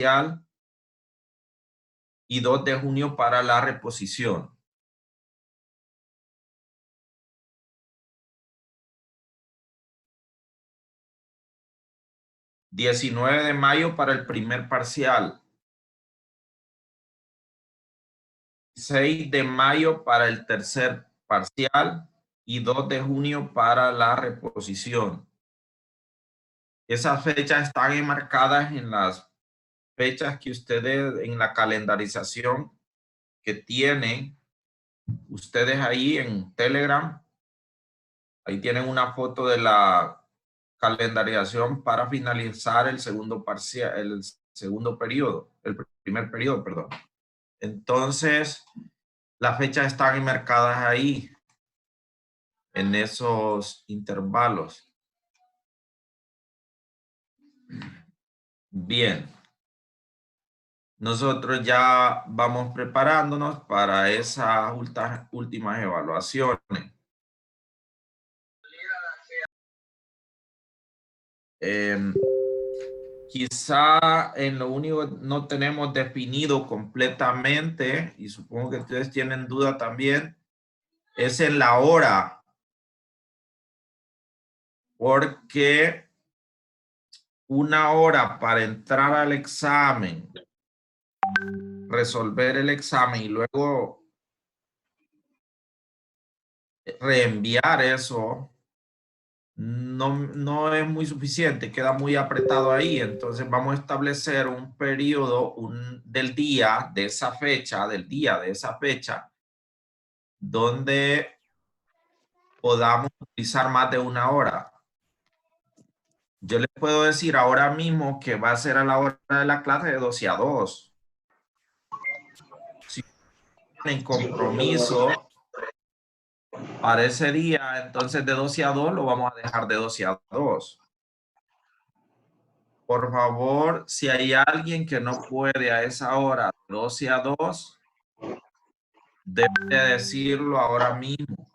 parcial y 2 de junio para la reposición. $19 de mayo para el primer parcial. 6 de mayo para el tercer parcial y 2 de junio para la reposición. Esas fechas están enmarcadas en las fechas que ustedes en la calendarización que tienen ustedes ahí en Telegram. Ahí tienen una foto de la calendarización para finalizar el segundo parcial, el segundo periodo, el primer periodo, perdón. Entonces, las fechas están enmarcadas ahí en esos intervalos. Bien. Nosotros ya vamos preparándonos para esas últimas evaluaciones. Quizá en lo único no tenemos definido completamente, y supongo que ustedes tienen duda también, es en la hora. Porque una hora para entrar al examen, resolver el examen y luego reenviar eso, no es muy suficiente, queda muy apretado ahí. Entonces vamos a establecer un periodo del día de esa fecha, donde podamos utilizar más de una hora. Yo les puedo decir ahora mismo que va a ser a la hora de la clase de 12 a 2. Si tienen compromiso para ese día, entonces de 12 a 2 lo vamos a dejar de 12 a 2. Por favor, si hay alguien que no puede a esa hora, 12 a 2, debe decirlo ahora mismo.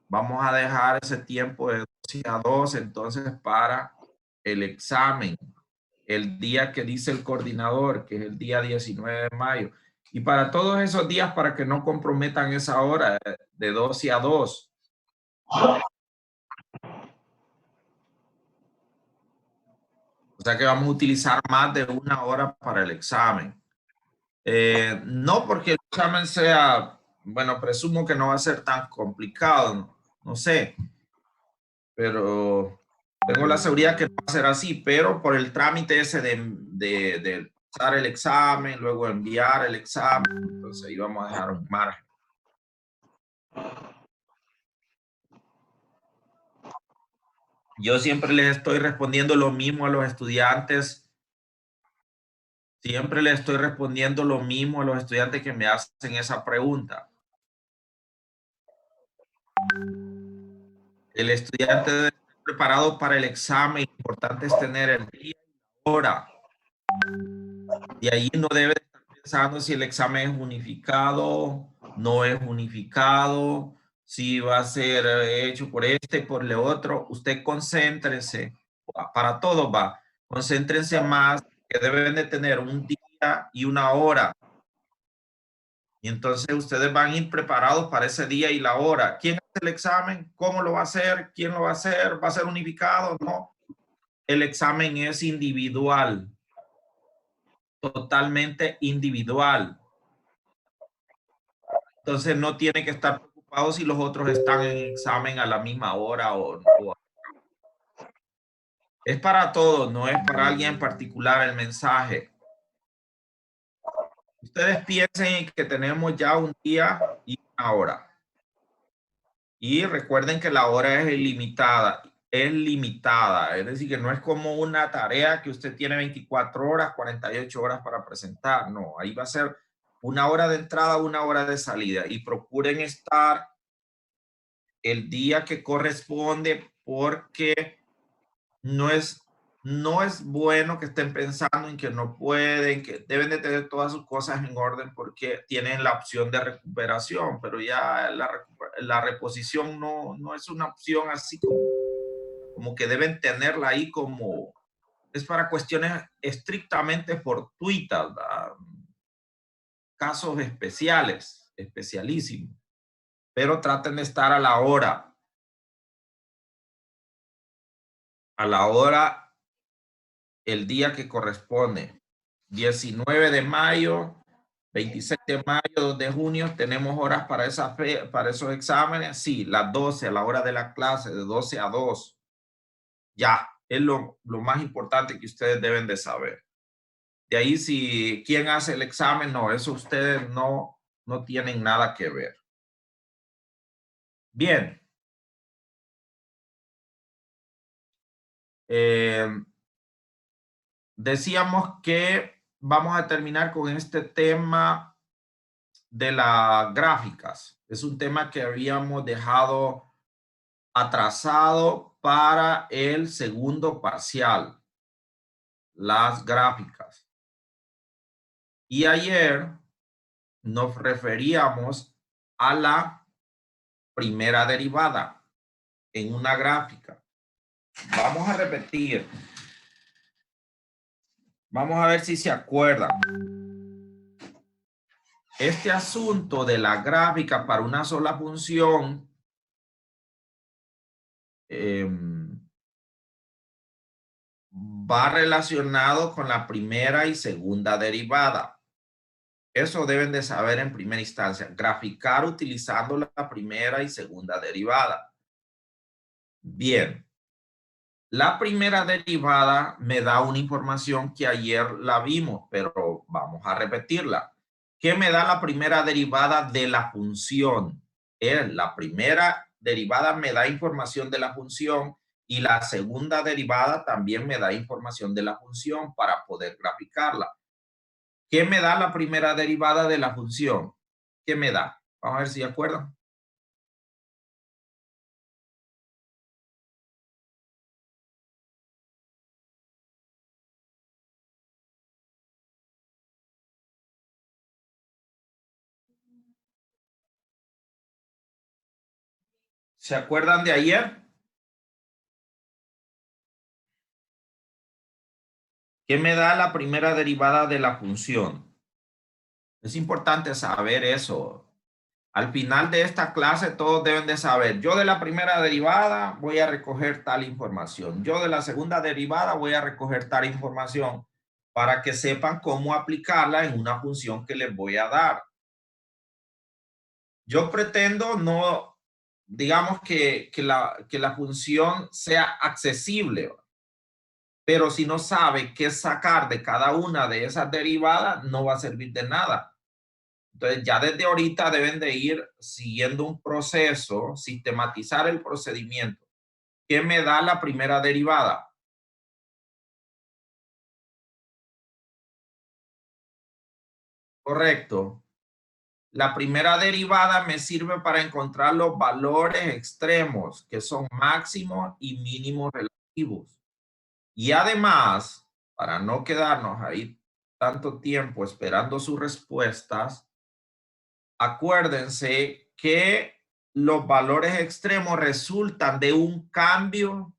Vamos a dejar ese tiempo de 12 a 2 entonces para el examen, el día que dice el coordinador, que es el día 19 de mayo. Y para todos esos días, para que no comprometan esa hora de 12 a 2. O sea que vamos a utilizar más de una hora para el examen. No porque el examen sea, bueno, presumo que no va a ser tan complicado, no sé, pero tengo la seguridad que no va a ser así, pero por el trámite ese de pasar el examen, luego enviar el examen, entonces ahí vamos a dejar un margen. Yo siempre les estoy respondiendo lo mismo a los estudiantes. Siempre les estoy respondiendo lo mismo a los estudiantes que me hacen esa pregunta. El estudiante debe estar preparado para el examen. Lo importante es tener el día y la hora. Y ahí no debe estar pensando si el examen es unificado, no es unificado, si va a ser hecho por este, por el otro. Usted concéntrese, para todo va, concéntrense más, que deben de tener un día y una hora. Y entonces ustedes van a ir preparados para ese día y la hora. ¿Quién hace el examen? ¿Cómo lo va a hacer? ¿Quién lo va a hacer? ¿Va a ser unificado? No. El examen es individual, totalmente individual. Entonces no tiene que estar preocupado si los otros están en examen a la misma hora o. Es para todos, no es para alguien en particular el mensaje. Ustedes piensen que tenemos ya un día y una hora. Y recuerden que la hora es ilimitada, es decir, que no es como una tarea que usted tiene 24 horas, 48 horas para presentar, no, ahí va a ser una hora de entrada, una hora de salida y procuren estar el día que corresponde porque no es, no es bueno que estén pensando en que no pueden, que deben de tener todas sus cosas en orden porque tienen la opción de recuperación, pero ya la reposición no es una opción así como que deben tenerla ahí como es para cuestiones estrictamente fortuitas, casos especiales, especialísimos, pero traten de estar a la hora, el día que corresponde. 19 de mayo, 26 de mayo, 2 de junio, tenemos horas para, para esos exámenes. Sí, las 12 a la hora de la clase, de 12 a 2. Ya, es lo más importante que ustedes deben de saber. De ahí, si quién hace el examen, no, eso ustedes no tienen nada que ver. Bien. Decíamos que vamos a terminar con este tema de las gráficas. Es un tema que habíamos dejado atrasado para el segundo parcial, las gráficas. Y ayer nos referíamos a la primera derivada en una gráfica. Vamos a repetir. Vamos a ver si se acuerdan. Este asunto de la gráfica para una sola función va relacionado con la primera y segunda derivada. Eso deben de saber en primera instancia. Graficar utilizando la primera y segunda derivada. Bien. La primera derivada me da una información que ayer la vimos, pero vamos a repetirla. ¿Qué me da la primera derivada de la función? La primera derivada me da información de la función y la segunda derivada también me da información de la función para poder graficarla. ¿Qué me da la primera derivada de la función? ¿Qué me da? Vamos a ver si de acuerdo. ¿Se acuerdan de ayer? ¿Qué me da la primera derivada de la función? Es importante saber eso. Al final de esta clase todos deben de saber, yo de la primera derivada voy a recoger tal información. Yo de la segunda derivada voy a recoger tal información para que sepan cómo aplicarla en una función que les voy a dar. Yo pretendo no, digamos que la función sea accesible, pero si no sabe qué sacar de cada una de esas derivadas, no va a servir de nada. Entonces, ya desde ahorita deben de ir siguiendo un proceso, sistematizar el procedimiento. ¿Qué me da la primera derivada? Correcto. La primera derivada me sirve para encontrar los valores extremos, que son máximos y mínimos relativos. Y además, para no quedarnos ahí tanto tiempo esperando sus respuestas, acuérdense que los valores extremos resultan de un cambio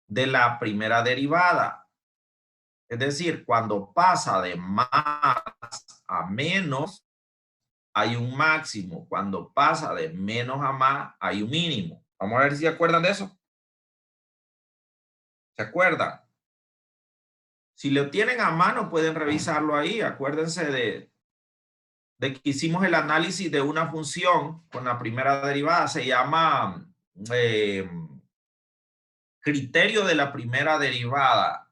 de la primera derivada. Es decir, cuando pasa de más a menos, hay un máximo. Cuando pasa de menos a más, hay un mínimo. Vamos a ver si se acuerdan de eso. ¿Se acuerdan? Si lo tienen a mano, pueden revisarlo ahí. Acuérdense de que hicimos el análisis de una función con la primera derivada. Se llama criterio de la primera derivada.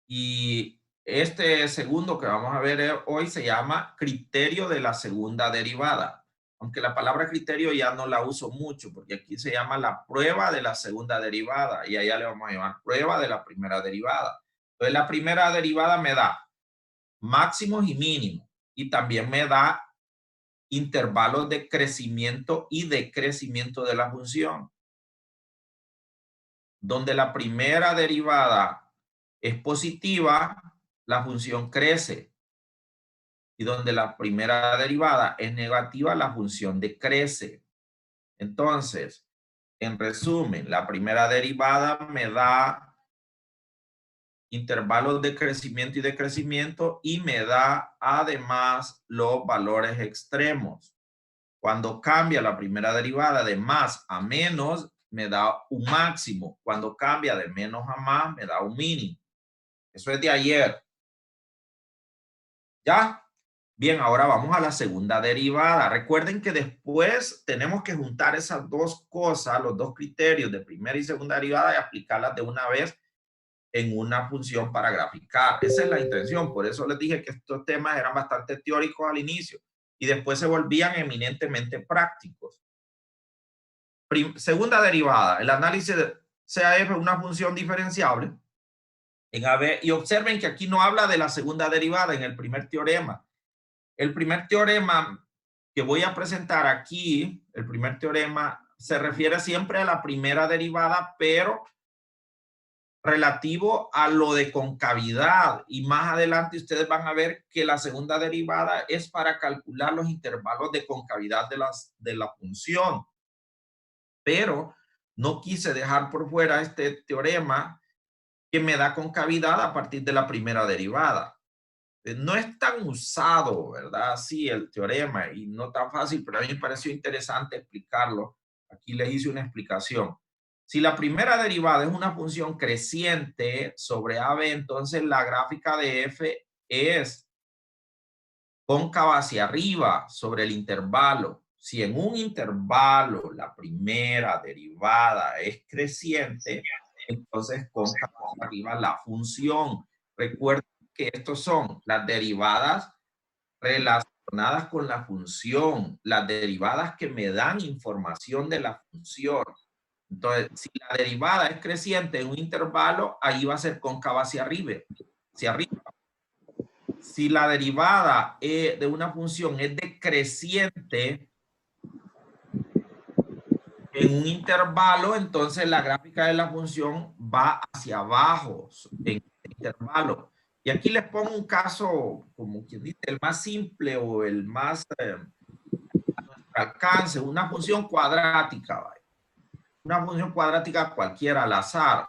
Y este segundo que vamos a ver hoy se llama criterio de la segunda derivada. Aunque la palabra criterio ya no la uso mucho, porque aquí se llama la prueba de la segunda derivada y allá le vamos a llamar prueba de la primera derivada. Entonces la primera derivada me da máximos y mínimos y también me da intervalos de crecimiento y decrecimiento de la función. Donde la primera derivada es positiva, la función crece. Y donde la primera derivada es negativa, la función decrece. Entonces, en resumen, la primera derivada me da intervalos de crecimiento y decrecimiento y me da además los valores extremos. Cuando cambia la primera derivada de más a menos, me da un máximo. Cuando cambia de menos a más, me da un mínimo. Eso es de ayer. ¿Ya? Bien, ahora vamos a la segunda derivada. Recuerden que después tenemos que juntar esas dos cosas, los dos criterios de primera y segunda derivada y aplicarlas de una vez en una función para graficar. Esa es la intención. Por eso les dije que estos temas eran bastante teóricos al inicio y después se volvían eminentemente prácticos. Segunda derivada, el análisis de CAF es una función diferenciable en AB, y observen que aquí no habla de la segunda derivada en el primer teorema. El primer teorema que voy a presentar aquí, el primer teorema, se refiere siempre a la primera derivada, pero relativo a lo de concavidad. Y más adelante ustedes van a ver que la segunda derivada es para calcular los intervalos de concavidad de la función. Pero no quise dejar por fuera este teorema que me da concavidad a partir de la primera derivada. No es tan usado, ¿verdad? Sí, el teorema, y no tan fácil, pero a mí me pareció interesante explicarlo. Aquí les hice una explicación. Si la primera derivada es una función creciente sobre AB, entonces la gráfica de F es cóncava hacia arriba sobre el intervalo. Si en un intervalo la primera derivada es creciente, entonces cóncava hacia arriba la función. Recuerden que estos son las derivadas relacionadas con la función, las derivadas que me dan información de la función. Entonces, si la derivada es creciente en un intervalo, ahí va a ser cóncava hacia arriba. Si la derivada de una función es decreciente en un intervalo, entonces la gráfica de la función va hacia abajo en el intervalo. Y aquí les pongo un caso, como quien dice, el más simple o el más a nuestro alcance, una función cuadrática, ¿vale? Una función cuadrática cualquiera, al azar.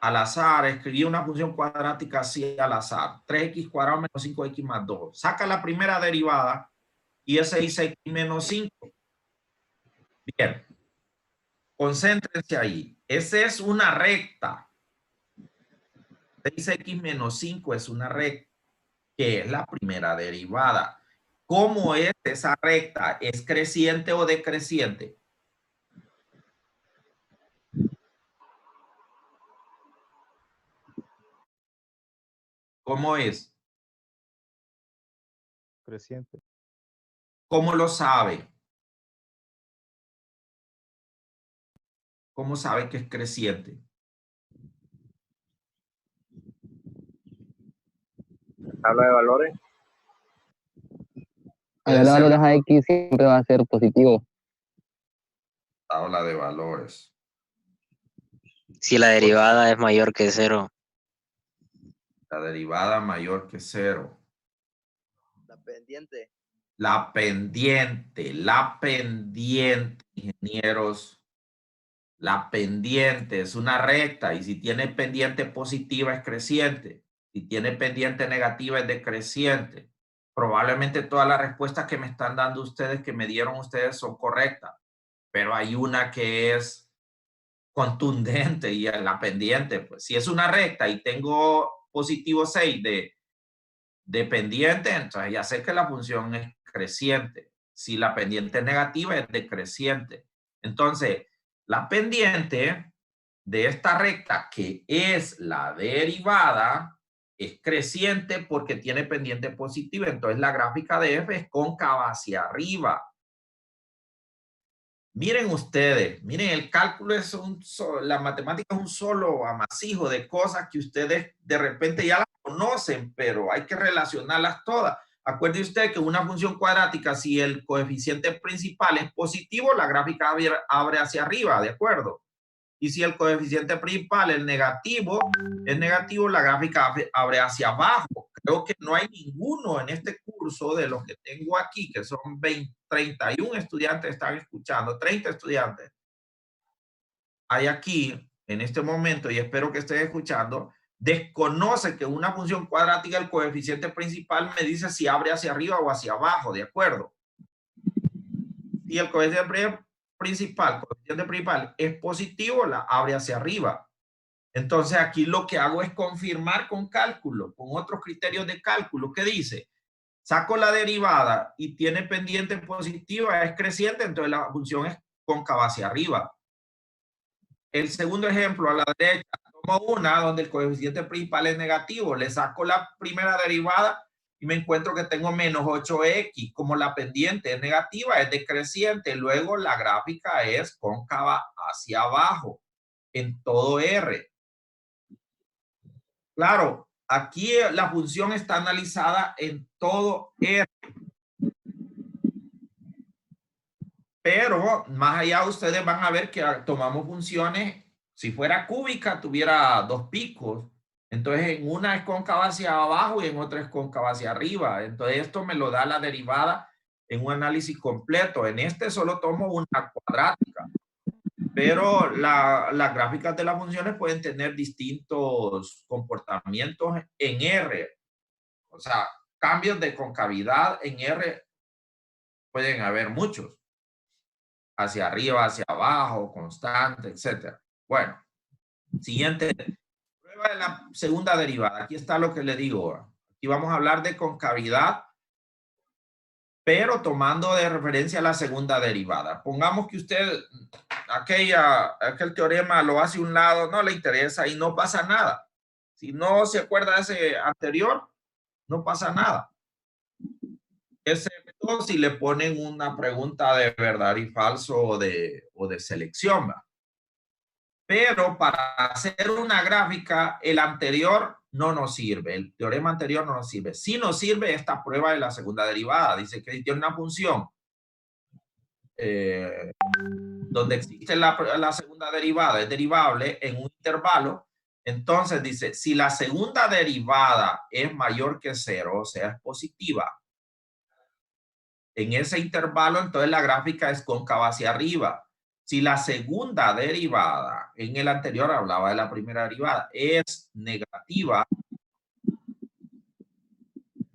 Al azar, escribí una función cuadrática así al azar. 3x cuadrado menos 5x más 2. Saca la primera derivada y ese dice x menos 5. Bien, concéntrense ahí. Esa es una recta. 6x menos 5 es una recta, que es la primera derivada. ¿Cómo es esa recta? ¿Es creciente o decreciente? ¿Cómo es? Creciente. ¿Cómo lo sabe? ¿Cómo sabe que es creciente? Tabla de valores. Al dar valores a X siempre va a ser positivo. Tabla de valores. Si la derivada es mayor que 0. La derivada mayor que 0. La pendiente. La pendiente, ingenieros. La pendiente es una recta y si tiene pendiente positiva es creciente. Si tiene pendiente negativa es decreciente. Probablemente todas las respuestas que me están dando ustedes, que me dieron ustedes, son correctas. Pero hay una que es contundente y es la pendiente. Pues si es una recta y tengo positivo 6 de pendiente, entonces ya sé que la función es creciente. Si la pendiente es negativa, es decreciente. Entonces, la pendiente de esta recta, que es la derivada, es creciente porque tiene pendiente positiva. Entonces, la gráfica de F es cóncava hacia arriba. Miren ustedes, miren, el cálculo es la matemática es un solo amasijo de cosas que ustedes de repente ya las conocen, pero hay que relacionarlas todas. Acuerde usted que una función cuadrática, si el coeficiente principal es positivo, la gráfica abre hacia arriba, ¿de acuerdo? Y si el coeficiente principal es negativo, la gráfica abre hacia abajo. Creo que no hay ninguno en este curso de los que tengo aquí, que son 31 estudiantes están escuchando, 30 estudiantes. Hay aquí en este momento, y espero que estés escuchando, desconoce que una función cuadrática, el coeficiente principal me dice si abre hacia arriba o hacia abajo, ¿de acuerdo? Si el coeficiente principal es positivo, la abre hacia arriba. Entonces aquí lo que hago es confirmar con cálculo, con otros criterios de cálculo. ¿Qué dice? Saco la derivada y tiene pendiente positiva, es creciente, entonces la función es cóncava hacia arriba. El segundo ejemplo, a la derecha, tomo una donde el coeficiente principal es negativo, le saco la primera derivada y me encuentro que tengo menos 8x. Como la pendiente es negativa, es decreciente, luego la gráfica es cóncava hacia abajo en todo R. Claro, aquí la función está analizada en todo R. Pero más allá ustedes van a ver que tomamos funciones, si fuera cúbica tuviera dos picos, entonces en una es cóncava hacia abajo y en otra es cóncava hacia arriba. Entonces esto me lo da la derivada en un análisis completo. En este solo tomo una cuadrática, pero las gráficas de las funciones pueden tener distintos comportamientos en R. O sea, cambios de concavidad en R pueden haber muchos. Hacia arriba, hacia abajo, constante, etc. Bueno, siguiente. Prueba de la segunda derivada. Aquí está lo que le digo. Aquí vamos a hablar de concavidad, pero tomando de referencia la segunda derivada. Pongamos que usted aquel teorema lo hace a un lado, no le interesa y no pasa nada. Si no se acuerda de ese anterior, no pasa nada. Excepto si le ponen una pregunta de verdad y falso o de selección. ¿Va? Pero para hacer una gráfica, el anterior no nos sirve. El teorema anterior no nos sirve. Sí nos sirve esta prueba de la segunda derivada. Dice que tiene una función donde existe la segunda derivada, es derivable en un intervalo. Entonces dice, si la segunda derivada es mayor que 0, o sea, es positiva, en ese intervalo, entonces la gráfica es cóncava hacia arriba. Si la segunda derivada, en el anterior hablaba de la primera derivada, es negativa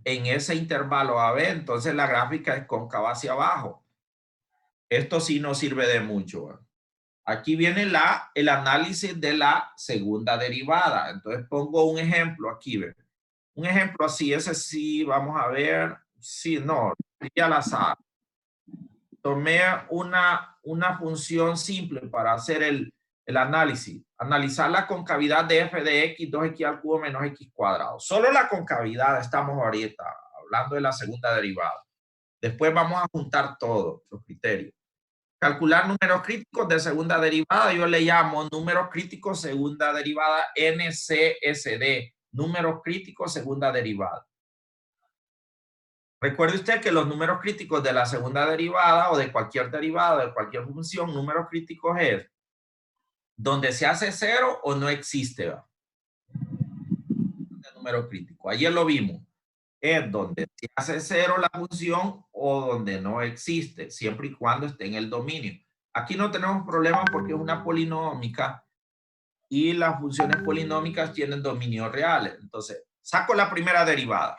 en ese intervalo AB, entonces la gráfica es cóncava hacia abajo. Esto sí no sirve de mucho. Aquí viene el análisis de la segunda derivada. Entonces pongo un ejemplo aquí. ¿Ve? Un ejemplo así, ese sí, vamos a ver. Sí, no, sería al azar. Tomé una función simple para hacer el análisis. Analizar la concavidad de f de x, 2x al cubo menos x cuadrado. Solo la concavidad estamos ahorita hablando de la segunda derivada. Después vamos a juntar todos los criterios. Calcular números críticos de segunda derivada. Yo le llamo números críticos segunda derivada NCSD. Números críticos segunda derivada. Recuerde usted que los números críticos de la segunda derivada o de cualquier derivada, de cualquier función, números críticos es donde se hace cero o no existe. El número crítico. Ayer lo vimos. Es donde se hace cero la función o donde no existe, siempre y cuando esté en el dominio. Aquí no tenemos problema porque es una polinómica y las funciones polinómicas tienen dominios reales. Entonces, saco la primera derivada.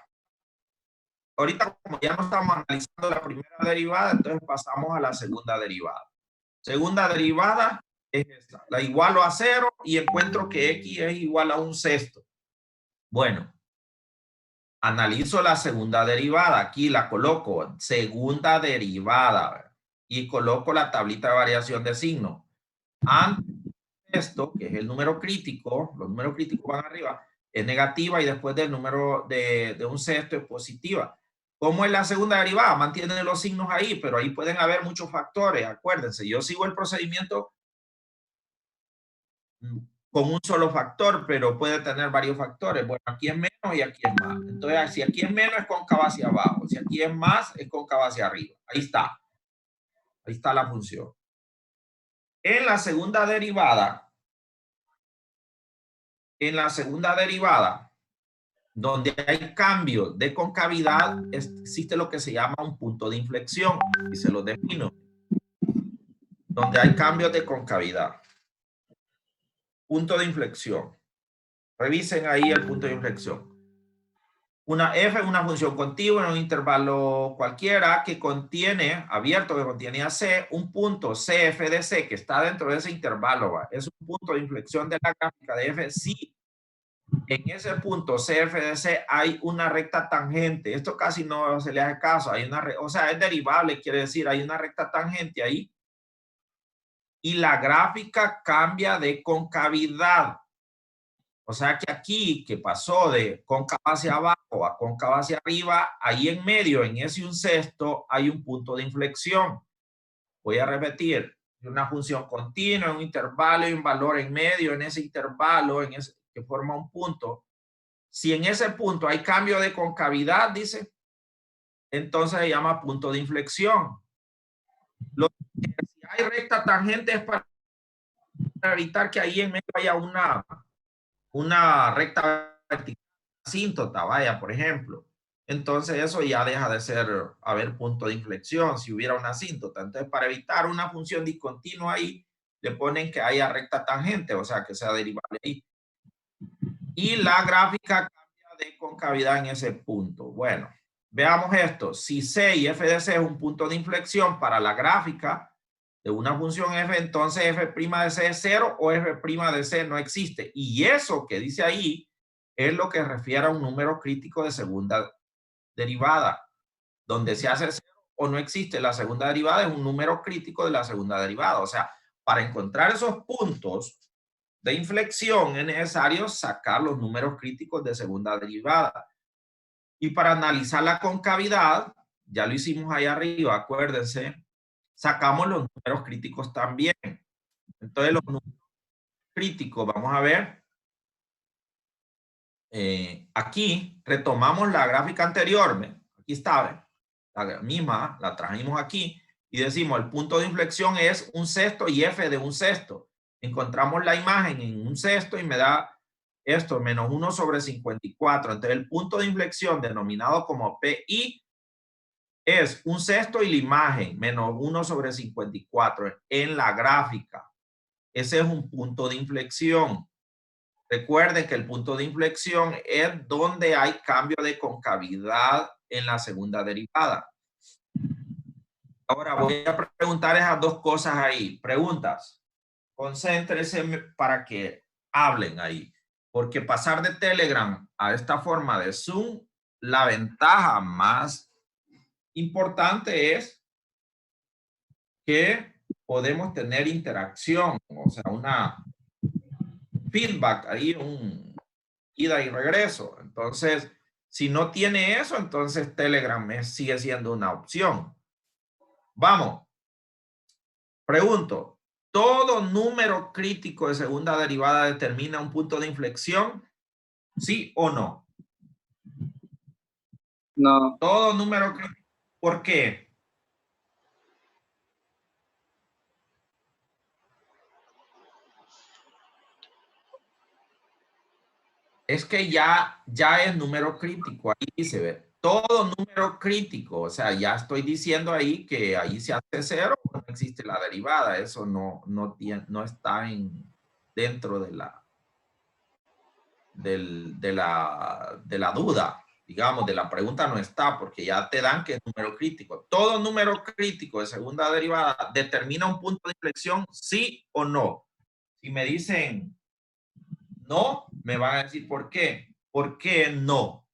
Ahorita, como ya no estamos analizando la primera derivada, entonces pasamos a la segunda derivada. Segunda derivada es esta. La igualo a 0 y encuentro que x es igual a 1/6. Bueno, analizo la segunda derivada. Aquí la coloco, segunda derivada. Y coloco la tablita de variación de signo. Antes de esto, que es el número crítico, los números críticos van arriba, es negativa y después del número de 1/6 es positiva. ¿Cómo es la segunda derivada? Mantienen los signos ahí, pero ahí pueden haber muchos factores. Acuérdense, yo sigo el procedimiento con un solo factor, pero puede tener varios factores. Bueno, aquí es menos y aquí es más. Entonces, si aquí es menos, es cóncava hacia abajo. Si aquí es más, es cóncava hacia arriba. Ahí está. Ahí está la función. En la segunda derivada, donde hay cambio de concavidad, existe lo que se llama un punto de inflexión, y se lo defino. Donde hay cambios de concavidad. punto de inflexión. Revisen ahí el punto de inflexión. Una f es una función continua en un intervalo cualquiera que contiene, abierto, que contiene a c, un punto cf de c que está dentro de ese intervalo. ¿Va? Es un punto de inflexión de la gráfica de f si en ese punto cf de c hay una recta tangente. Esto casi no se le hace caso. Hay una, o sea, es derivable, quiere decir, hay una recta tangente ahí. Y la gráfica cambia de concavidad. O sea que aquí, que pasó de cóncava hacia abajo a cóncava hacia arriba, ahí en medio, en ese un sexto, hay un punto de inflexión. Voy a repetir, una función continua, un intervalo y un valor en medio, en ese intervalo, en ese, que forma un punto. Si en ese punto hay cambio de concavidad, dice, entonces se llama punto de inflexión. Si hay recta tangente es para evitar que ahí en medio haya una recta vertical, asíntota, vaya, por ejemplo. Entonces eso ya deja de ser, haber punto de inflexión si hubiera una asíntota. Entonces para evitar una función discontinua ahí, le ponen que haya recta tangente, o sea, que sea derivable ahí. Y la gráfica cambia de concavidad en ese punto. Bueno, veamos esto. Si C y f de C es un punto de inflexión para la gráfica de una función f, entonces f' de c es 0 o f' de c no existe. Y eso que dice ahí es lo que refiere a un número crítico de segunda derivada. Donde se hace 0 o no existe la segunda derivada es un número crítico de la segunda derivada. O sea, para encontrar esos puntos de inflexión es necesario sacar los números críticos de segunda derivada. Y para analizar la concavidad, ya lo hicimos ahí arriba, acuérdense, sacamos los números críticos también. Entonces los números críticos, vamos a ver. Aquí retomamos la gráfica anterior. Aquí está, la misma, la trajimos aquí. Y decimos, el punto de inflexión es un sexto y f de un sexto. Encontramos la imagen en un sexto y me da esto, menos 1 sobre 54. Entonces el punto de inflexión denominado como PI es un sexto y la imagen, menos 1 sobre 54 en la gráfica. Ese es un punto de inflexión. Recuerden que el punto de inflexión es donde hay cambio de concavidad en la segunda derivada. Ahora voy a preguntar esas dos cosas ahí. Preguntas. Concéntrense para que hablen ahí. Porque pasar de Telegram a esta forma de Zoom, la ventaja más importante es que podemos tener interacción, o sea, una feedback ahí, un ida y regreso. Entonces, si no tiene eso, entonces Telegram sigue siendo una opción. Vamos. Pregunto, ¿todo número crítico de segunda derivada determina un punto de inflexión? ¿Sí o no? No. Todo número crítico. ¿Por qué? Es que ya es número crítico. Ahí se ve. Todo número crítico. O sea, ya estoy diciendo ahí que ahí se hace 0 o no existe la derivada. Eso no está dentro de la duda. Digamos, de la pregunta no está, porque ya te dan que es número crítico. Todo número crítico de segunda derivada determina un punto de inflexión, sí o no. Si me dicen no, me van a decir por qué. ¿Por qué no?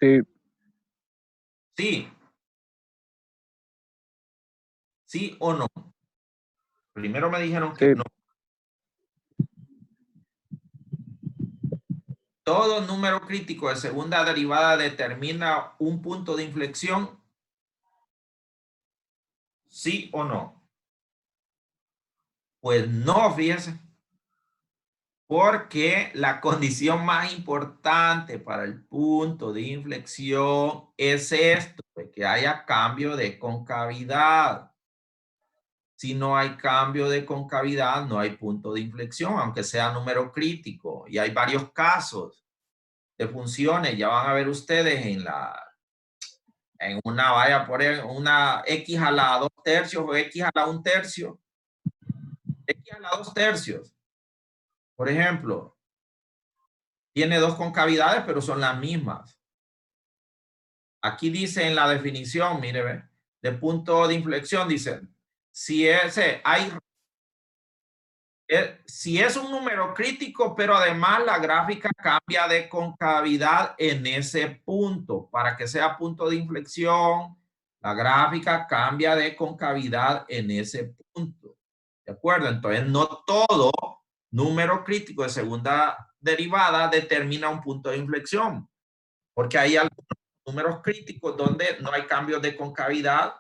Sí. Sí. ¿Sí o no? Primero me dijeron que Sí. no. Todo número crítico de segunda derivada determina un punto de inflexión, ¿sí o no? Pues no, fíjese. Porque la condición más importante para el punto de inflexión es esto, de que haya cambio de concavidad. Si no hay cambio de concavidad, no hay punto de inflexión, aunque sea número crítico. Y hay varios casos de funciones, ya van a ver ustedes en una, vaya por una x a la 2 tercios o x a la 1/3, x a la 2/3. Por ejemplo, tiene dos concavidades, pero son las mismas. Aquí dice en la definición, mire, ve, de punto de inflexión, dice, si es un número crítico, pero además la gráfica cambia de concavidad en ese punto. Para que sea punto de inflexión, la gráfica cambia de concavidad en ese punto. ¿De acuerdo? Entonces, no todo número crítico de segunda derivada determina un punto de inflexión, porque hay algunos números críticos donde no hay cambios de concavidad,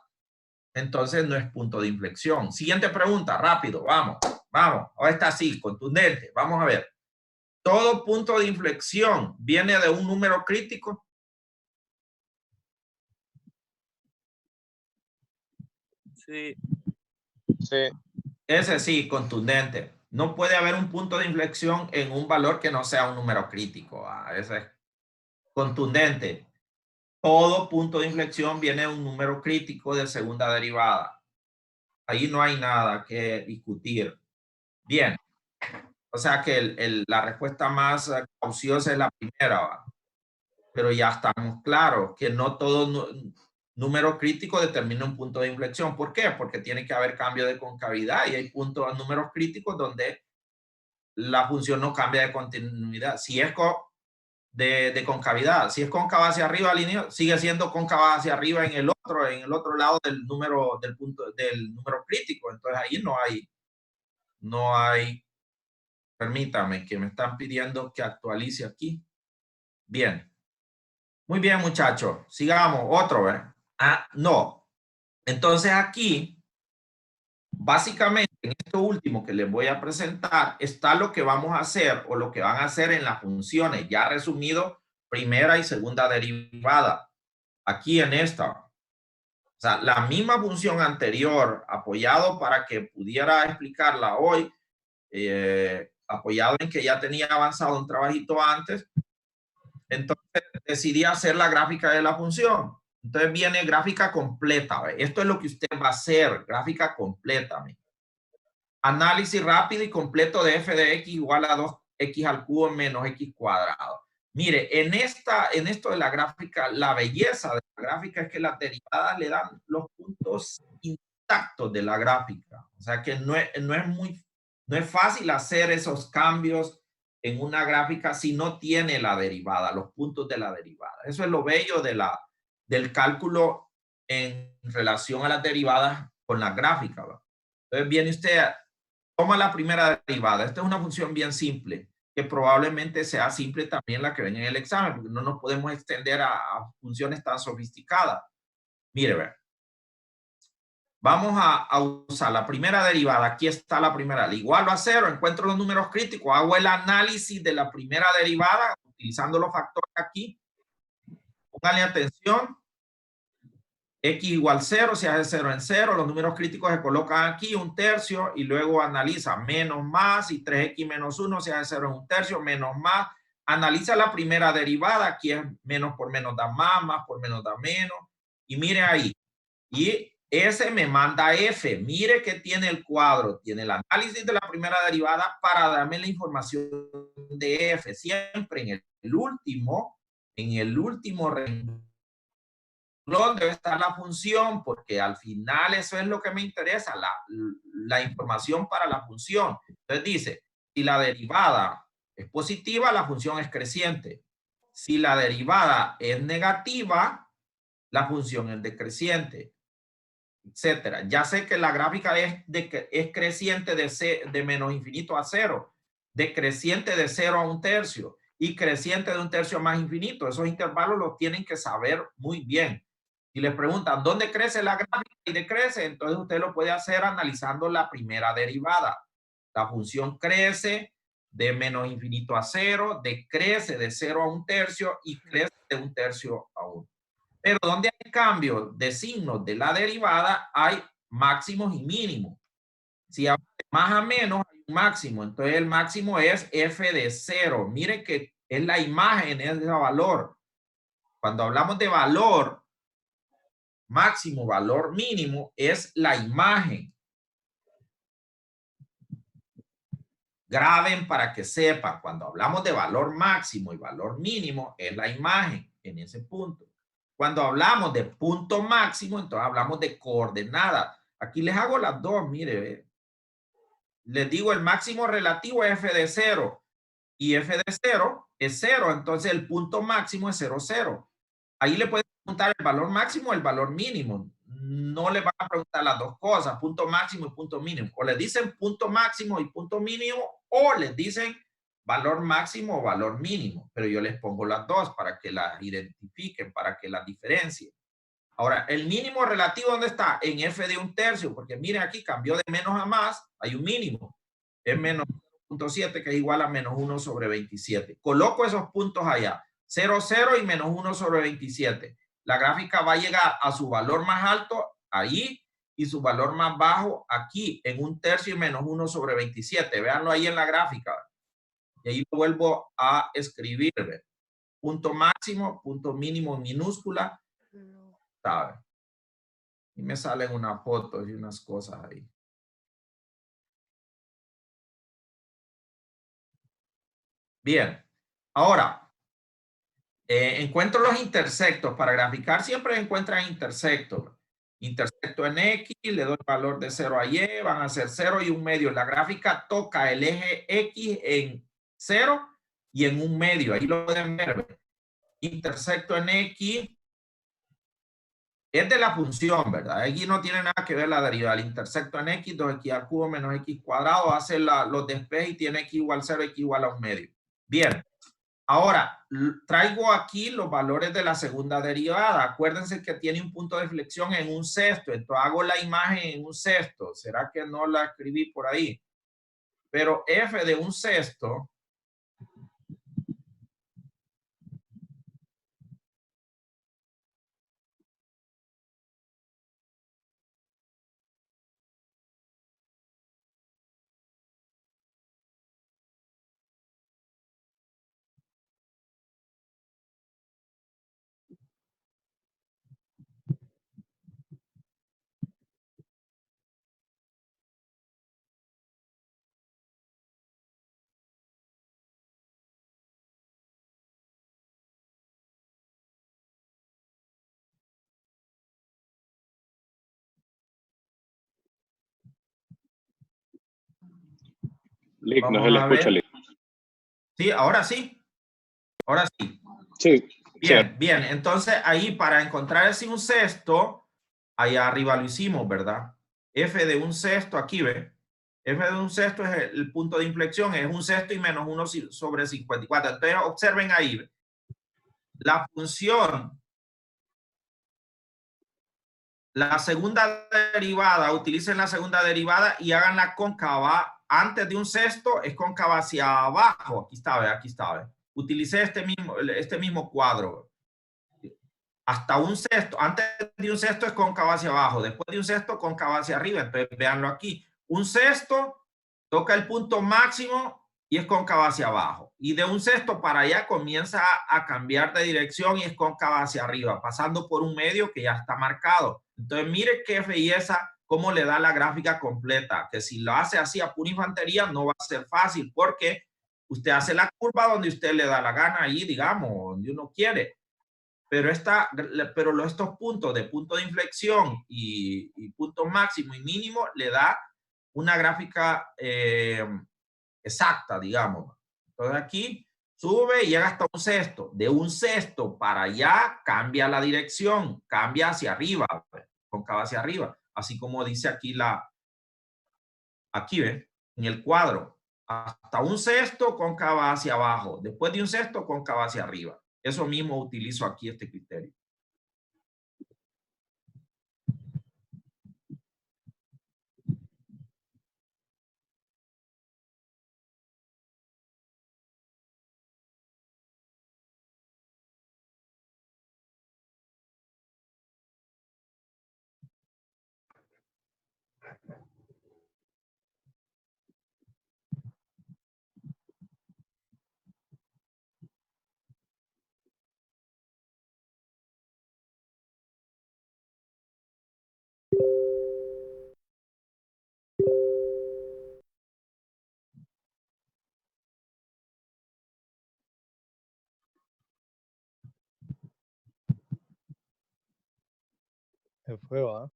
entonces no es punto de inflexión. Siguiente pregunta, rápido, vamos. Ahora está así, contundente. Vamos a ver. ¿Todo punto de inflexión viene de un número crítico? Sí. Sí. Ese sí, contundente. No puede haber un punto de inflexión en un valor que no sea un número crítico. Ese es contundente. Todo punto de inflexión viene de un número crítico de segunda derivada. Ahí no hay nada que discutir. Bien. O sea que la respuesta más cauciosa es la primera, ¿va? Pero ya estamos claros que no todo número crítico determina un punto de inflexión. ¿Por qué? Porque tiene que haber cambio de concavidad y hay números críticos donde la función no cambia de continuidad. Si es de concavidad, si es cóncava hacia arriba, sigue siendo cóncava hacia arriba en el otro lado del número crítico. Entonces ahí no hay, permítame, que me están pidiendo que actualice aquí. Bien. Muy bien, muchachos. Sigamos. Otro, ¿verdad? No. Entonces aquí, básicamente, en esto último que les voy a presentar, está lo que vamos a hacer o lo que van a hacer en las funciones. Ya resumido, primera y segunda derivada. Aquí en esta. O sea, la misma función anterior, apoyado para que pudiera explicarla hoy, apoyado en que ya tenía avanzado un trabajito antes, entonces decidí hacer la gráfica de la función. Entonces viene gráfica completa. ¿Ve? Esto es lo que usted va a hacer, gráfica completa. ¿ve? Análisis rápido y completo de f de x igual a 2x al cubo menos x cuadrado. Mire, en esto de la gráfica, la belleza de la gráfica es que las derivadas le dan los puntos intactos de la gráfica. O sea que no es fácil hacer esos cambios en una gráfica si no tiene la derivada, los puntos de la derivada. Eso es lo bello del cálculo en relación a las derivadas con la gráfica. ¿va? Entonces viene usted, toma la primera derivada. Esta es una función bien simple, que probablemente sea simple también la que ven en el examen, porque no nos podemos extender a funciones tan sofisticadas. Mire, ve. Vamos a usar la primera derivada. Aquí está la primera. Le igualo a 0, encuentro los números críticos, hago el análisis de la primera derivada utilizando los factores aquí. Pónganle atención. X igual 0, se hace 0 en 0. Los números críticos se colocan aquí, 1/3, y luego analiza menos más y 3x menos 1 se hace 0 en 1/3, menos más. Analiza la primera derivada. Aquí es menos por menos da más por menos da menos. Y mire ahí. Y ese me manda F. Mire que tiene el cuadro. Tiene el análisis de la primera derivada para darme la información de F. Siempre en el último renglón debe estar la función, porque al final eso es lo que me interesa, la información para la función. Entonces dice, si la derivada es positiva, la función es creciente. Si la derivada es negativa, la función es decreciente, etcétera. Ya sé que la gráfica es creciente de menos infinito a 0, decreciente de 0 a 1/3 y creciente de 1/3 más infinito. Esos intervalos los tienen que saber muy bien. Si les preguntan dónde crece la gráfica y decrece, entonces usted lo puede hacer analizando la primera derivada. La función crece de menos infinito a 0, decrece de 0 a 1/3 y crece de 1/3 a 1. Pero donde hay cambio de signos de la derivada, hay máximos y mínimos. Si hay más a menos, hay un máximo. Entonces el máximo es f de 0. Miren que es la imagen, es el valor. Cuando hablamos de valor, máximo, valor mínimo, es la imagen. Graben para que sepan, cuando hablamos de valor máximo y valor mínimo, es la imagen en ese punto. Cuando hablamos de punto máximo, entonces hablamos de coordenada. Aquí les hago las dos, mire. Les digo, el máximo relativo es f de 0 y f de 0 es 0, entonces el punto máximo es 0, 0. Ahí le pueden preguntar el valor máximo o el valor mínimo. No le van a preguntar las dos cosas, punto máximo y punto mínimo. O les dicen punto máximo y punto mínimo, o les dicen valor máximo o valor mínimo. Pero yo les pongo las dos para que las identifiquen, para que las diferencien. Ahora, el mínimo relativo, ¿dónde está? En f de 1/3, porque miren aquí, cambió de menos a más, hay un mínimo. Es menos 0.7, que es igual a menos 1 sobre 27. Coloco esos puntos allá, 0, 0 y menos 1 sobre 27. La gráfica va a llegar a su valor más alto ahí y su valor más bajo aquí, en 1/3 y menos 1 sobre 27. Véanlo ahí en la gráfica. Y ahí lo vuelvo a escribir. ¿Ve? Punto máximo, punto mínimo en minúscula. ¿Sabe? Y me salen unas fotos y unas cosas ahí. Bien. Ahora, encuentro los intersectos. Para graficar siempre encuentran intersectos. Intersecto en X, le doy valor de 0 a Y, van a ser 0 y 1/2. La gráfica toca el eje X en 0 y en 1/2. Ahí lo pueden ver. Intersecto en X es de la función, ¿verdad? Aquí no tiene nada que ver la derivada. El intersecto en X, 2x al cubo menos X cuadrado, hace los despejes y tiene X igual 0, X igual a 1/2. Bien. Ahora, traigo aquí los valores de la segunda derivada. Acuérdense que tiene un punto de flexión en 1/6. Entonces hago la imagen en 1/6. ¿Será que no la escribí por ahí? Pero f de 1/6 Lick, no se vamos le a escucha, ver. Lick. Sí, ahora sí. Ahora sí. Sí, Bien, sí. bien. Entonces ahí para encontrar ese 1/6, allá arriba lo hicimos, ¿verdad? F de 1/6, aquí ve. F de 1/6 es el punto de inflexión, es 1/6 y menos 1 sobre 54. Entonces observen ahí, ¿ve? La función, la segunda derivada, utilicen la segunda derivada y háganla cóncava. Antes de 1/6 es cóncava hacia abajo. Aquí está, ¿ve? Aquí está, ¿ve? Utilicé este mismo cuadro. Hasta 1/6, antes de 1/6 es cóncavo hacia abajo, después de 1/6 cóncavo hacia arriba. Entonces véanlo aquí, 1/6 toca el punto máximo y es cóncavo hacia abajo, y de 1/6 para allá comienza a cambiar de dirección y es cóncavo hacia arriba, pasando por 1/2 que ya está marcado. Entonces mire qué belleza, cómo le da la gráfica completa, que si lo hace así a pura infantería no va a ser fácil, porque usted hace la curva donde usted le da la gana ahí, digamos, donde uno quiere. Pero, estos puntos de punto de inflexión y punto máximo y mínimo le da una gráfica exacta, digamos. Entonces aquí sube y llega hasta 1/6. De 1/6 para allá cambia la dirección, cambia hacia arriba, cóncava hacia arriba. Así como dice aquí aquí ve, en el cuadro. Hasta 1/6 cóncava hacia abajo. Después de 1/6 cóncava hacia arriba. Eso mismo utilizo aquí este criterio. Se fue, ¿va?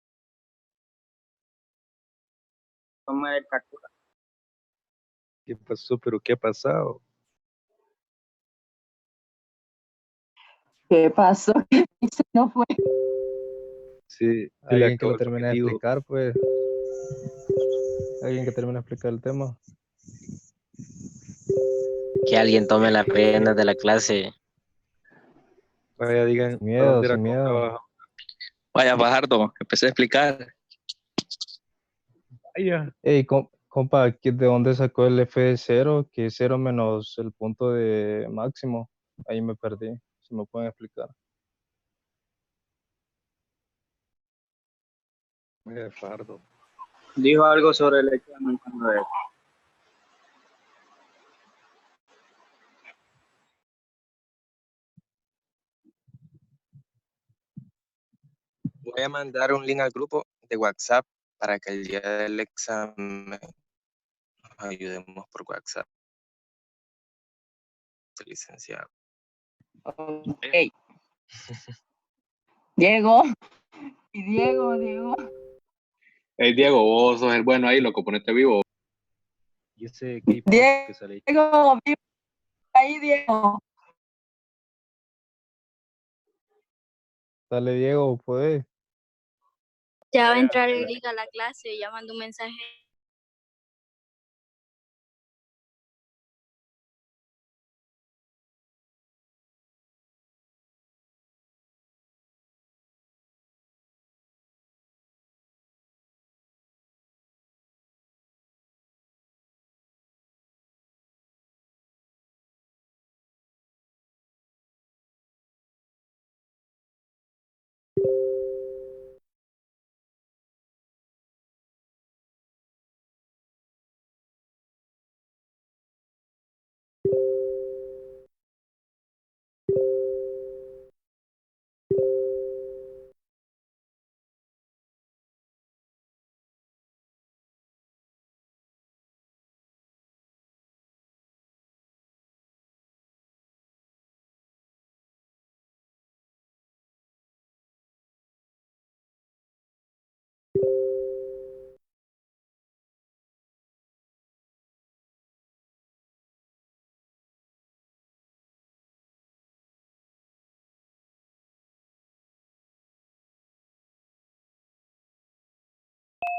Toma de captura. ¿Qué pasó? ¿Pero qué ha pasado? ¿Qué pasó? ¿Qué hizo? No fue. Sí, alguien que lo termine de explicar, pues. Alguien que termine de explicar el tema. Que alguien tome las riendas de la clase. Vaya, digan, Sin miedo, sin miedo. Vaya, Fajardo, empecé a explicar. Vaya. Ey, compa, ¿de dónde sacó el F de 0? Que es 0 menos el punto de máximo. Ahí me perdí. Si me pueden explicar. Vaya, Fajardo. Dijo algo sobre el examen cuando es. Voy a mandar un link al grupo de WhatsApp para que el día del examen nos ayudemos por WhatsApp, licenciado. Ok. Diego. Y Diego. Hey, Diego, vos sos el bueno ahí, loco, ponete vivo. Y ese K-pop que sale. Diego, vivo ahí, Diego. Dale, Diego, puede. Ya va a entrar el link a la clase, ya mando un mensaje.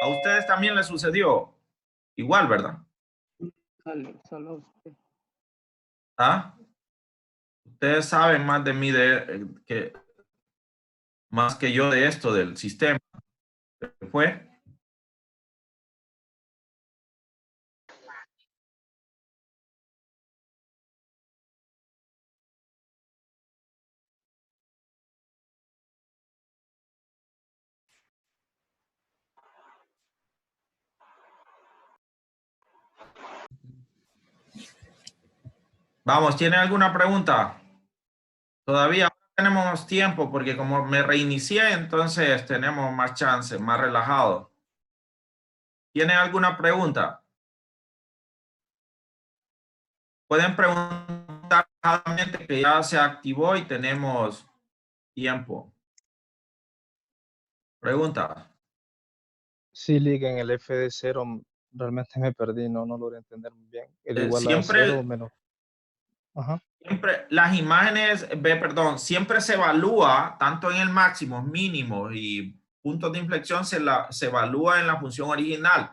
¿A ustedes también les sucedió? Igual, ¿verdad? Solo usted. ¿Ah? Ustedes saben más de mí más que yo de esto del sistema. ¿Qué fue? Vamos, ¿tienen alguna pregunta? Todavía tenemos tiempo porque como me reinicié, entonces tenemos más chance, más relajado. ¿Tienen alguna pregunta? Pueden preguntar rápidamente que ya se activó y tenemos tiempo. Pregunta. Sí, Liga, en el F de 0 realmente me perdí, no logré entender muy bien. El igual a Siempre 0 menos. Ajá. Siempre las imágenes, perdón, siempre se evalúa tanto en el máximo, mínimo y puntos de inflexión se evalúa en la función original.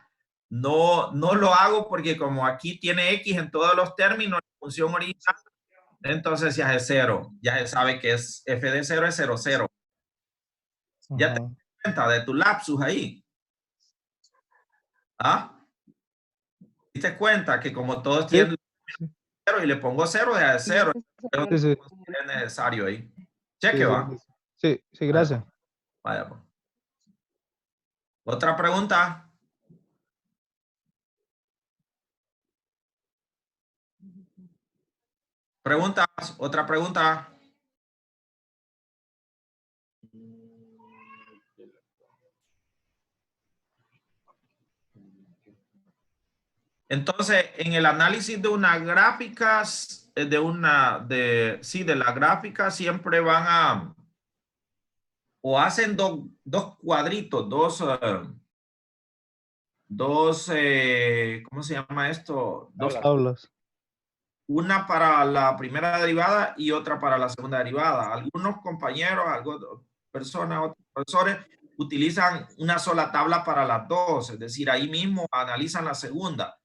No lo hago porque como aquí tiene X en todos los términos, la función original, entonces ya es 0. Ya se sabe que es F de 0 es 0, 0. Ya te das cuenta de tu lapsus ahí. ¿Ah? ¿Te diste cuenta que como todos tienen 0 y le pongo 0, ya es 0? Es necesario ahí. Cheque, va. Sí, gracias. Vaya, pues. ¿Otra pregunta? ¿Preguntas? ¿Otra pregunta? Entonces, en el análisis de una gráfica, de la gráfica siempre van a o hacen dos cuadritos, ¿cómo se llama esto? Dos Tablas. una para la primera derivada y otra para la segunda derivada. Algunos compañeros, algunas personas, otros profesores utilizan una sola tabla para las dos, es decir, ahí mismo analizan la segunda.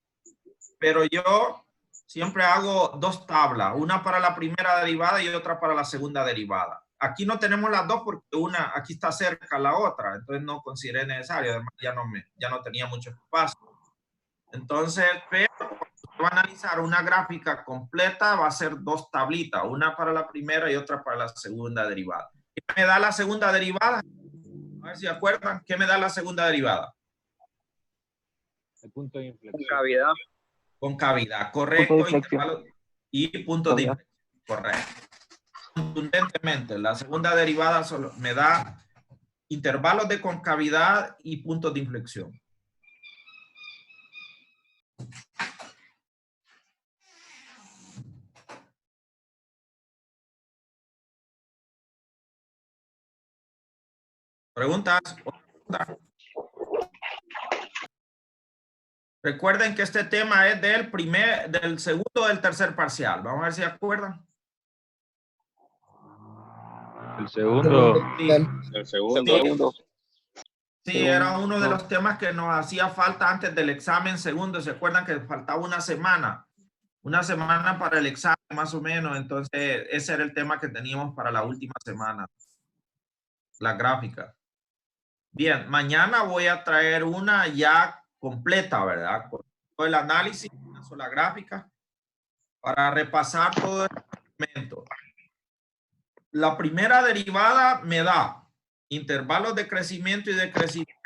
Pero yo siempre hago dos tablas, una para la primera derivada y otra para la segunda derivada. Aquí no tenemos las dos porque una aquí está cerca la otra, entonces no consideré necesario, además ya no tenía mucho espacio. Entonces, pero va a analizar una gráfica completa, va a ser dos tablitas, una para la primera y otra para la segunda derivada. ¿Qué me da la segunda derivada? A ver si acuerdan, ¿qué me da la segunda derivada? El punto de inflexión. Concavidad. Concavidad, correcto. Punto de inflexión. Intervalo y punto de inflexión, correcto. Contundentemente, la segunda derivada solo me da intervalos de concavidad y puntos de inflexión. ¿Preguntas? Recuerden que este tema es del segundo o del tercer parcial. Vamos a ver si acuerdan. El segundo. Sí, El segundo. sí, era uno de los temas que nos hacía falta antes del examen segundo. ¿Se acuerdan que faltaba una semana? Una semana para el examen, más o menos. Entonces, ese era el tema que teníamos para la última semana. La gráfica. Bien, mañana voy a traer una ya completa, ¿verdad? Con todo el análisis, una sola gráfica, para repasar todo el elemento. La primera derivada me da intervalos de crecimiento y decrecimiento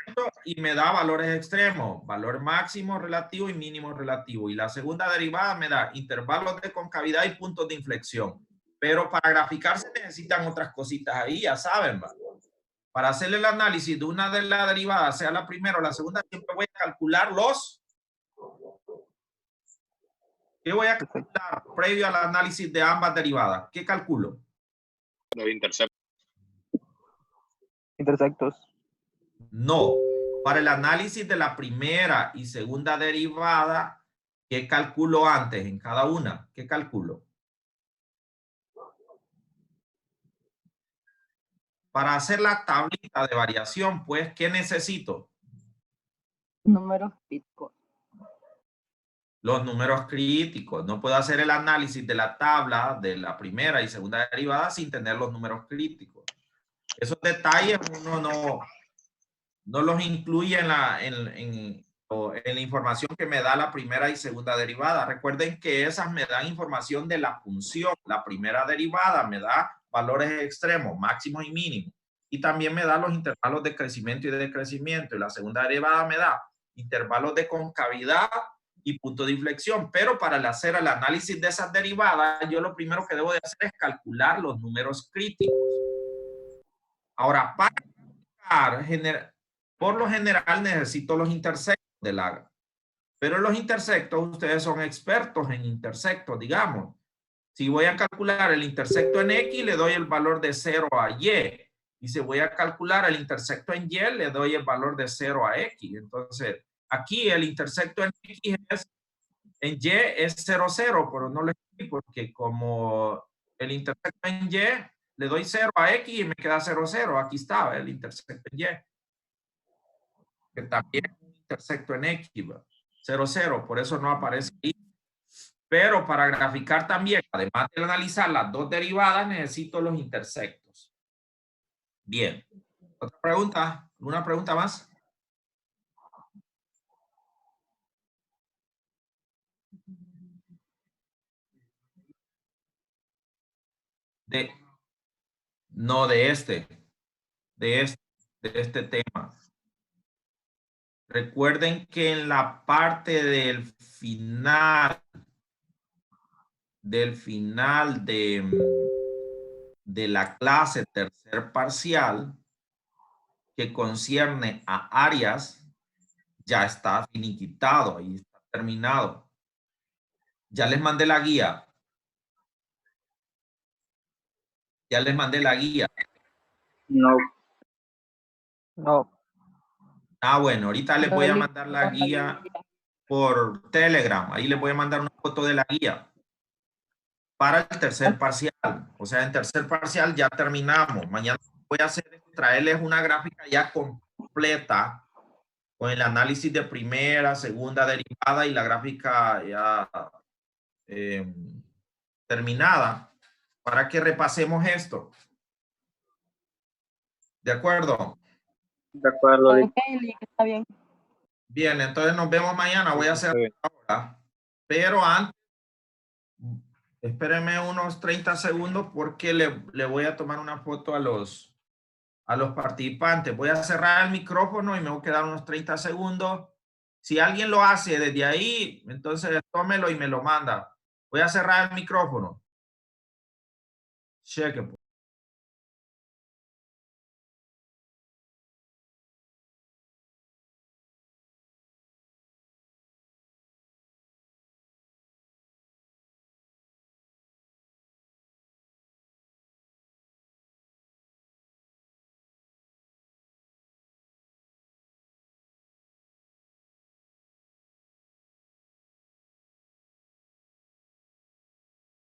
y me da valores extremos, valor máximo relativo y mínimo relativo. Y la segunda derivada me da intervalos de concavidad y puntos de inflexión. Pero para graficar se necesitan otras cositas ahí, ya saben, ¿va? Para hacer el análisis de una de las derivadas, sea la primera o la segunda, siempre voy a calcular ¿qué voy a calcular previo al análisis de ambas derivadas? ¿Qué calculo? Los intersectos. Intersectos. No. Para el análisis de la primera y segunda derivada, ¿qué calculo antes en cada una? ¿Qué calculo? Para hacer la tablita de variación, pues, ¿qué necesito? Números críticos. Los números críticos. No puedo hacer el análisis de la tabla de la primera y segunda derivada sin tener los números críticos. Esos detalles uno no los incluye en la información que me da la primera y segunda derivada. Recuerden que esas me dan información de la función. La primera derivada me da valores extremos, máximos y mínimos. Y también me da los intervalos de crecimiento y de decrecimiento. Y la segunda derivada me da intervalos de concavidad y punto de inflexión. Pero para hacer el análisis de esas derivadas, yo lo primero que debo de hacer es calcular los números críticos. Ahora, por lo general necesito los intersectos del área. Pero los intersectos, ustedes son expertos en intersectos, digamos. Si voy a calcular el intersecto en X, le doy el valor de 0 a Y. Y si voy a calcular el intersecto en Y, le doy el valor de 0 a X. Entonces, aquí el intersecto en X en Y es 0, 0, pero no lo escribí porque como el intersecto en Y, le doy 0 a X y me queda 0, 0. Aquí está el intersecto en Y. Que también es un intersecto en X, 0, 0, por eso no aparece ahí. Pero para graficar también, además de analizar las dos derivadas, necesito los intersectos. Bien. ¿Otra pregunta? ¿Alguna pregunta más? No, de este tema. Recuerden que en la parte del final de la clase tercer parcial que concierne a áreas, ya está finiquitado, ahí está terminado. Ya les mandé la guía. Ya les mandé la guía. No. No. Ah, bueno, ahorita les No, voy a el mandar la guía por Telegram. Ahí les voy a mandar una foto de la guía para el tercer parcial. O sea, en tercer parcial ya terminamos. Mañana voy a hacer, traerles una gráfica ya completa con el análisis de primera, segunda derivada y la gráfica ya terminada para que repasemos esto. ¿De acuerdo? De acuerdo, Lick. Ok, Lick, está bien. Bien, entonces nos vemos mañana. Voy a hacer Está bien. ahora. Pero antes, espérenme unos 30 segundos porque le voy a tomar una foto a los participantes. Voy a cerrar el micrófono y me voy a quedar unos 30 segundos. Si alguien lo hace desde ahí, entonces tómelo y me lo manda. Voy a cerrar el micrófono. Cheque, pues.